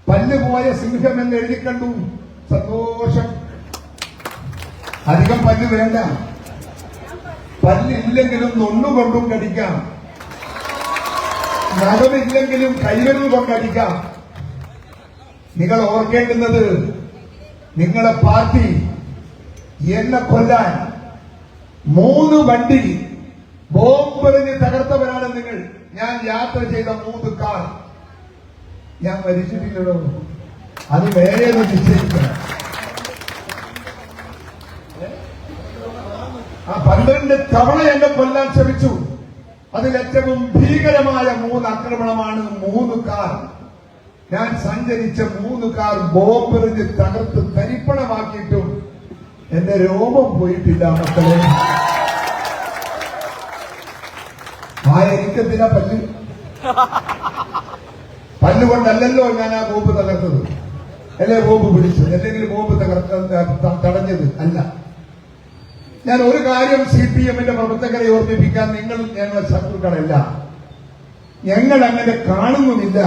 പല്ലുപോയ സിംഹം എന്ന് എഴുതി കണ്ടു. സന്തോഷം. അധികം പല്ല് വേണ്ട. പല്ലില്ലെങ്കിലും തൊണ്ണുകൊണ്ടും കടിക്കാം, നഖമില്ലെങ്കിലും കൈവിരൽ കൊണ്ടടിക്കാം. നിങ്ങൾ ഓർക്കേണ്ടുന്നത്, നിങ്ങളെ പാർട്ടി എന്നെ കൊല്ലാൻ 3 വണ്ടി ബോംബെറിഞ്ഞ് തകർത്തവരാണ് നിങ്ങൾ. ഞാൻ യാത്ര ചെയ്ത 3 കാർ. ഞാൻ മരിച്ചിട്ടില്ലല്ലോ, അത് വേറെ നിശ്ചയിക്കണം. ആ 12 തവണ എന്നെ കൊല്ലാൻ ശ്രമിച്ചു. അതിലേറ്റവും ഭീകരമായ 3 ആക്രമണമാണ് 3 കാർ. ഞാൻ സഞ്ചരിച്ച 3 കാർ ബോംബെറിഞ്ഞ് തകർത്ത് തരിപ്പണമാക്കിയിട്ടും എന്റെ രോമം പോയിട്ടില്ല മക്കളെ. എനിക്കെന്തിനാ പല്ലുകൊണ്ടല്ലോ ഞാൻ ആ ബോംബ് തകർത്തത്, അല്ലെ ബോംബ് പിടിച്ചത്, അല്ലെങ്കിൽ ബോംബ് തടഞ്ഞത് അല്ല. ഞാൻ ഒരു കാര്യം CPM-ന്റെ പ്രവർത്തകരെ ഓർമ്മിപ്പിക്കാൻ, നിങ്ങൾ ഞങ്ങളുടെ ശത്രുക്കളല്ല. ഞങ്ങൾ അങ്ങനെ കാണുന്നുമില്ല.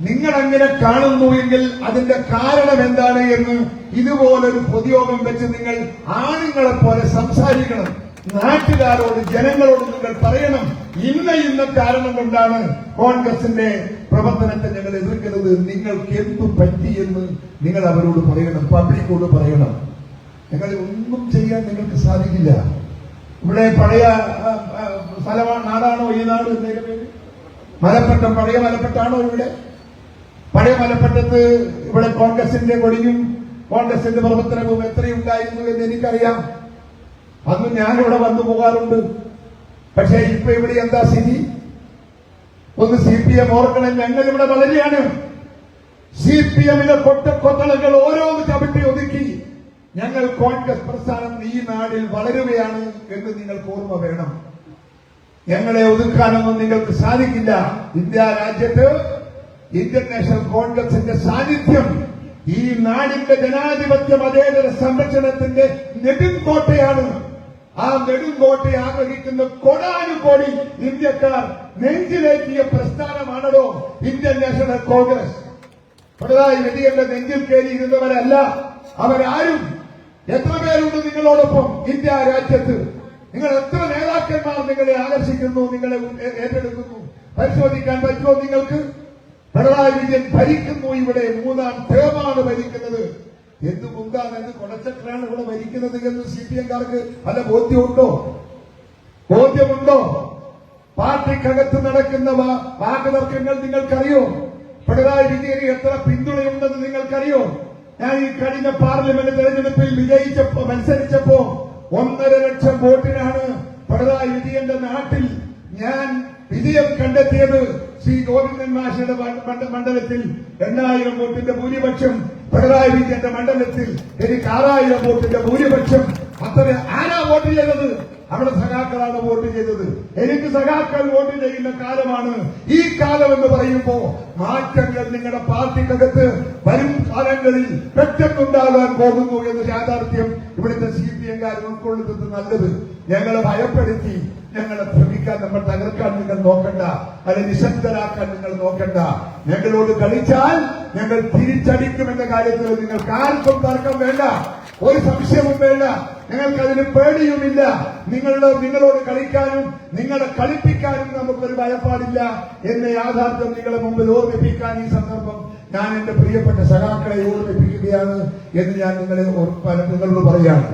നിങ്ങൾ അങ്ങനെ കാണുന്നു എങ്കിൽ അതിന്റെ കാരണം എന്താണ് എന്ന് ഇതുപോലൊരു പൊതുയോഗം വെച്ച് നിങ്ങൾ ആണുങ്ങളെ പോലെ സംസാരിക്കണം. നാട്ടുകാരോട്, ജനങ്ങളോട് നിങ്ങൾ പറയണം, ഇന്ന കാരണം കൊണ്ടാണ് കോൺഗ്രസിന്റെ പ്രവർത്തനത്തെ ഞങ്ങൾ എതിർക്കുന്നത്, നിങ്ങൾക്ക് എന്തു പറ്റിയെന്ന് നിങ്ങൾ അവരോട് പറയണം, പബ്ലിക്കോട് പറയണം. നിങ്ങൾ ഒന്നും ചെയ്യാൻ നിങ്ങൾക്ക് സാധിക്കില്ല. ഇവിടെ പഴയ സ്ഥലമാണ്, നാടാണോ ഈ നാട്? മലപ്പട്ടം, പഴയ മലപ്പട്ടാണോ ഇവിടെ? പഴയ മലപ്പട്ടത്ത് ഇവിടെ കോൺഗ്രസിന്റെ കൊടിയും കോൺഗ്രസിന്റെ പ്രവർത്തനവും എത്രയുണ്ടായിരുന്നു എന്ന് എനിക്കറിയാം. അന്ന് ഞാനിവിടെ വന്നു പോകാറുണ്ട്. പക്ഷേ ഇപ്പൊ ഇവിടെ എന്താ സ്ഥിതി? ഒന്ന് CPM ഓർക്കണം, ഞങ്ങൾ ഇവിടെ വളരെയാണ്. CPM-ന്റെ കൊട്ടക്കൊത്തളകൾ ഓരോന്ന് ചവിട്ടി ഒതുക്കി ഞങ്ങൾ കോൺഗ്രസ് പ്രസ്ഥാനം ഈ നാടിൽ വളരുകയാണ് എന്ന് നിങ്ങൾക്ക് ഓർമ്മ വേണം. ഞങ്ങളെ ഒതുക്കാനൊന്നും നിങ്ങൾക്ക് സാധിക്കില്ല. ഇന്ത്യ രാജ്യത്ത് ഇന്ത്യൻ നാഷണൽ കോൺഗ്രസിന്റെ സാന്നിധ്യം ഈ നാടിന്റെ ജനാധിപത്യ മതേതര സംരക്ഷണത്തിന്റെ നെടുങ്കോട്ടയാണ്. ആ നെടുങ്കോട്ടയെ ആഗ്രഹിക്കുന്ന കോടാനുകോടി ഇന്ത്യക്കാർ നെഞ്ചിലേറ്റിയ പ്രസ്ഥാനമാണല്ലോ ഇന്ത്യൻ നാഷണൽ കോൺഗ്രസ്. പിണറായി വിജയന്റെ നെഞ്ചിൽ കയറിയിരുന്നവരല്ല അവരാരും. എത്ര പേരുണ്ട് നിങ്ങളോടൊപ്പം ഇന്ത്യ രാജ്യത്ത്? നിങ്ങൾ എത്ര നേതാക്കന്മാർ നിങ്ങളെ ആകർഷിക്കുന്നു, നിങ്ങളെ ഏറ്റെടുക്കുന്നു? പരിശോധിക്കാൻ പറ്റുമോ നിങ്ങൾക്ക്? പിണറായി വിജയൻ ഭരിക്കുന്നു. ഇവിടെ 3ാം ടേമാണ് ഭരിക്കുന്നത്. എന്ത് മുന്താണ്, എന്ത് കൊടച്ചക്രാണ് ഇവിടെ ഭരിക്കുന്നത് എന്ന് CPM-കാർക്ക് വല്ല ബോധ്യമുണ്ടോ? പാർട്ടിക്കകത്ത് നടക്കുന്ന വാക്കുതർക്കങ്ങൾ നിങ്ങൾക്കറിയോ? പിണറായി വിജയന് എത്ര പിന്തുണയുണ്ടെന്ന് നിങ്ങൾക്കറിയോ? ഞാൻ ഈ കഴിഞ്ഞ പാർലമെന്റ് തെരഞ്ഞെടുപ്പിൽ മത്സരിച്ചപ്പോ 1.5 ലക്ഷം വോട്ടിനാണ് പിണറായി വിജയന്റെ നാട്ടിൽ ഞാൻ വിജയം കണ്ടെത്തിയത്. ശ്രീ ഗോവിന്ദൻ മാഷയുടെ മണ്ഡലത്തിൽ 8000 വോട്ടിന്റെ ഭൂരിപക്ഷം, പിണറായി വിജയന്റെ മണ്ഡലത്തിൽ എനിക്ക് 6000 വോട്ടിന്റെ ഭൂരിപക്ഷം. അത്ര ആരാ വോട്ട് ചെയ്തത്? അവിടെ സഖാക്കളാണ് വോട്ട് ചെയ്തത്. എനിക്ക് സഖാക്കൾ വോട്ട് ചെയ്യുന്ന കാലമാണ് ഈ കാലം എന്ന് പറയുമ്പോ മാറ്റങ്ങൾ നിങ്ങളുടെ പാർട്ടിക്കകത്ത് വരും കാലങ്ങളിൽ പെട്ടെന്നുണ്ടാകാൻ പോകുന്നു എന്ന യാഥാർത്ഥ്യം ഇവിടുത്തെ CPM-കാർ ഉൾക്കൊള്ളുന്നത് നല്ലത്. ഞങ്ങളെ ഭയപ്പെടുത്തി, ഞങ്ങളെ ഭ്രമിക്കാൻ, നമ്മൾ തകർക്കാൻ നിങ്ങൾ നോക്കണ്ട, അല്ലെ നിശബ്ദരാക്കാൻ നിങ്ങൾ നോക്കണ്ട. ഞങ്ങളോട് കളിച്ചാൽ ഞങ്ങൾ തിരിച്ചടിക്കുമെന്ന കാര്യത്തിൽ നിങ്ങൾക്ക് ആർക്കും തർക്കം വേണ്ട, ഒരു സംശയവും വേണ്ട. ഞങ്ങൾക്ക് അതിന് പേടിയുമില്ല. നിങ്ങളോട് കളിക്കാനും നിങ്ങളെ കളിപ്പിക്കാനും നമുക്കൊരു ഭയപ്പാടില്ല എന്ന യാഥാർത്ഥ്യം നിങ്ങളെ മുമ്പിൽ ഓർമ്മിപ്പിക്കാൻ ഈ സന്ദർഭം ഞാൻ എന്റെ പ്രിയപ്പെട്ട സഖാക്കളെ ഓർമ്മിപ്പിക്കുകയാണ് എന്ന് ഞാൻ നിങ്ങളോട് പറയാണ്.